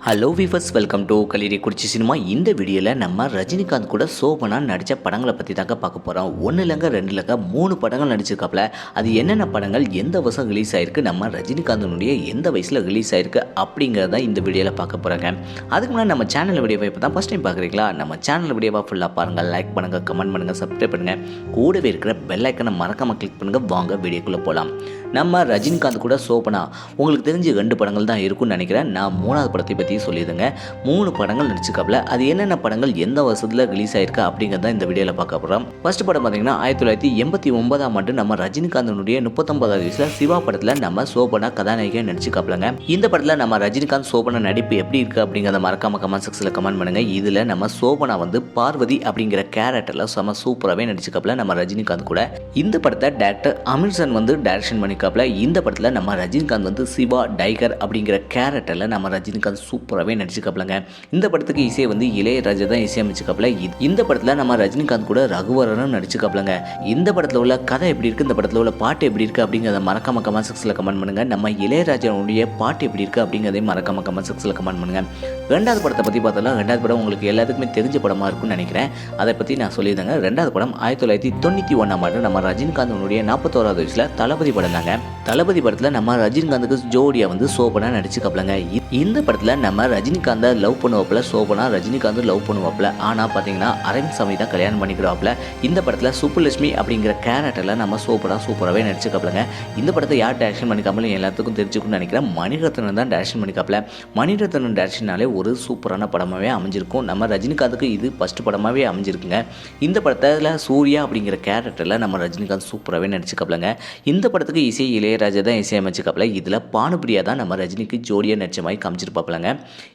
Hello viewers, welcome to Kalirikkurichi cinema. இந்த வீடியோவில் நம்ம ரஜினிகாந்த் கூட சோபனா நடித்த படங்களை பற்றி தாங்க பார்க்க போகிறோம். 1 இல்லைங்க 2 இல்லைங்க 3 படங்கள் நடிச்சிருக்காப்புல. அது என்னென்ன படங்கள், எந்த வருஷம் ரிலீஸ் ஆகிருக்கு, நம்ம ரஜினிகாந்தனுடைய எந்த வயசில் ரிலீஸ் ஆகிருக்கு அப்படிங்கிறத இந்த வீடியோவில் பார்க்க போகிறாங்க. அதுக்கு முன்னாடி நம்ம சேனல் வீடியோவை இப்போ தான் ஃபஸ்ட் டைம் பார்க்குறீங்களா, நம்ம சேனல் வீடியோவாக ஃபுல்லாக பாருங்கள், லைக் பண்ணுங்கள், கமெண்ட் பண்ணுங்கள், சப்ஸ்கிரைப் பண்ணுங்கள், கூடவே இருக்கிற பெல் ஐக்கனை மறக்காமல் கிளிக் பண்ணுங்கள். வாங்க வீடியோக்குள்ளே போகலாம். நம்ம ரஜினிகாந்த் கூட சோபனா உங்களுக்கு தெரிஞ்சு 2 படங்கள் தான் இருக்குன்னு நினைக்கிறேன். நான் 3வது படத்தை பற்றி சொல்லிடுங்க. 3 படங்கள் நடிச்சிருக்காப்புல. அது என்னென்ன படங்கள், எந்த வருஷத்தில் ரிலீஸ் ஆயிருக்கு அப்படிங்கிறத இந்த வீடியோவில் பார்க்க போகிறோம். ஃபர்ஸ்ட் படம் பார்த்தீங்கன்னா 1989ஆம் ஆண்டு நம்ம ரஜினிகாந்தனுடைய 39வது வயசில் சிவா படத்தில் நம்ம சோபனா கதாநாயகியாக நடிச்சிருக்காப்புலங்க. இந்த படத்தில் நம்ம ரஜினிகாந்த் சோபனா நடிப்பு எப்படி இருக்குது அப்படிங்கிறத மறக்காம கமெண்ட் செக்ஷனில் கமெண்ட் பண்ணுங்கள். இதில் நம்ம சோபனா பார்வதி அப்படிங்கிற கேரக்டரில் செம சூப்பராகவே நடிச்சிருக்காப்புல நம்ம ரஜினிகாந்த் கூட. இந்த படத்தை டைரக்டர் அமீர்சன் டைரக்ஷன் பண்ணியிருக்காப்புல. இந்த படத்தில் நம்ம ரஜினிகாந்த் சிவா டைகர் அப்படிங்கிற கேரக்டரில் நம்ம ரஜினிகாந்த் சூப்பராகவே நடிச்சிருக்காப்புலங்க. இந்த படத்துக்கு இசை இளையராஜா தான் இசையமைச்சிருக்காப்புல. இந்த படத்தில் நம்ம ரஜினிகாந்த் கூட ரகுவரனும் நடிச்சிருக்காப்புலங்க. இந்த படத்தில் உள்ள கதை எப்படி இருக்குது, இந்த படத்தில் உள்ள பாட்டு எப்படி இருக்குது அப்படிங்கிறத மறக்காம கமெண்ட் செக்ஷனில் கமெண்ட் பண்ணுங்கள். நம்ம இளையராஜாவுடைய பாட்டு எப்படி இருக்குது அப்படிங்கிறதையும் மறக்காம கமெண்ட் செக்ஷனில் கமெண்ட் பண்ணுங்கள். 2வது படத்தை பற்றி பார்த்தோம்னா 2வது படம் உங்களுக்கு எல்லாத்துக்குமே தெரிஞ்ச படமாக இருக்கும்னு நினைக்கிறேன். அதை பற்றி நான் சொல்லியிருந்தேங்க. 2வது படம் 1991ஆம் ஆண்டு நம்ம ரஜினிகாந்தனுடைய 41வது வயசில் தளபதி படம் தாங்க. தளபதி படத்தில் நம்ம ரஜினிகாந்துக்கு ஜோடியாக சோபனா நடிச்சிருக்காப்புலங்க. இந்த படத்தில் நம்ம ரஜினிகாந்தை லவ் பண்ணுவாப்புல, சோபனா ரஜினிகாந்த் லவ் பண்ணுவாப்புல. ஆனால் பார்த்தீங்கன்னா அரவிந்த் சாமி தான் கல்யாணம் பண்ணிக்கிறாப்புல. இந்த படத்தில் சுப்புலட்சுமி அப்படிங்கிற கேரக்டரில் நம்ம சோபனா சூப்பராகவே நடிச்சிருக்காப்புலங்க. இந்த படத்தை யார் டைரக்ஷன் பண்ணிக்காமல எல்லாத்துக்கும் தெரிஞ்சுக்கணும்னு நினைக்கிறேன். மணிரத்னம் தான் டைரக்ஷன் பண்ணிக்காப்புல. மணிரத்னம் டைரக்ஷனாலே ஒரு சூப்பரான படமாகவே அமைஞ்சிருக்கும். நம்ம ரஜினிகாந்துக்கு இது ஃபஸ்ட் படமாகவே அமைஞ்சிருக்குங்க. இந்த படத்தில் சூர்யா அப்படிங்கிற கேரக்டரில் நம்ம ரஜினிகாந்த் சூப்பராகவே நடிச்சிருக்காப்புலங்க. இந்த படத்துக்கு இசை இளையராஜா தான் இசையமைச்சிருக்காப்புல. இதில் பானுபிரியா தான் நம்ம ரஜினிக்கு ஜோடியாக நடிச்ச மாதிரி காமிச்சிருப்பாப்புலங்க.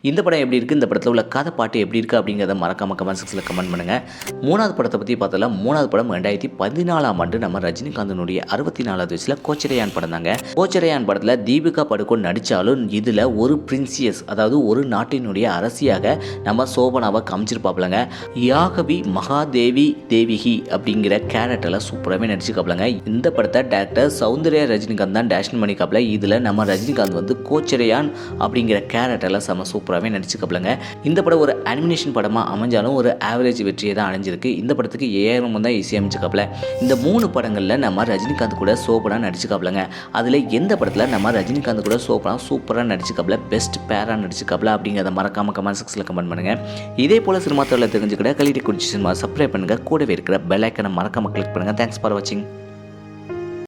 இந்த படம் எப்படி இருக்குது, இந்த படத்தில் உள்ள கதை பாட்டு எப்படி இருக்குது அப்படிங்கிறத மறக்காம கமெண்ட் செக்ஷனில் கமெண்ட் பண்ணுங்கள். 3வது படத்தை பற்றி பார்த்தோம்னா 3வது படம் 2014ஆம் ஆண்டு நம்ம ரஜினிகாந்தனுடைய 64வது வயசில் கோச்சரையான் படம் தாங்க. கோச்சரையான் படத்தில் தீபிகா படுகோன் நடித்தாலும் இதில் ஒரு பிரின்சியஸ், அதாவது ஒரு நாட்டினுடைய அரசியாக நம்ம சோபனாவை காமிச்சிருப்பாப்புலங்க. யாகவி மகாதேவி தேவிகி அப்படிங்கிற கேரக்டரில் சூப்பராகவே நடிச்சிருக்காப்புலங்க. இந்த படத்தை டைரக்டர் சௌந்தர்யா ரஜினிகாந்த் தான் டைரக்ஷன் பண்ணிக்காப்புல. இதில் நம்ம ரஜினிகாந்த் கோச்சரையான் அப்படிங்கிற கேரக்டரில் செம சூப்பராகவே நடிச்சிருக்காப்புலங்க. இந்த படம் ஒரு அனிமேஷன் படமாக அமைஞ்சாலும் ஒரு ஆவரேஜ் வெற்றியை தான் அடைஞ்சிருக்கு. இந்த படத்துக்கு ஏஆர் தான் இசையமைச்சிருக்காப்புல. இந்த 3 படங்களில் நம்ம ரஜினிகாந்த் கூட சோபனா நடிச்சிருக்காப்புலங்க. அதில் எந்த படத்தில் நம்ம ரஜினிகாந்த் கூட சோபனா சூப்பராக நடிச்சிருக்காப்புல, பெஸ்ட் பேராக நடிச்சிருக்காப்புல அப்படிங்கிறத மறக்காம கமெண்ட் செக்ஷனில் கமெண்ட் பண்ணுங்கள். இதே போல் சினிமா தொழில் தெரிஞ்சுக்கிட்ட கலிரிக்குறிச்சி சினிமா சப்ஸ்கிரைப் பண்ணுங்கள். கூடவே இருக்கிற பெல் ஐக்கனை மறக்காம கிளிக் பண்ணுங்கள். தேங்க்ஸ் ஃபார் வாட்சிங்.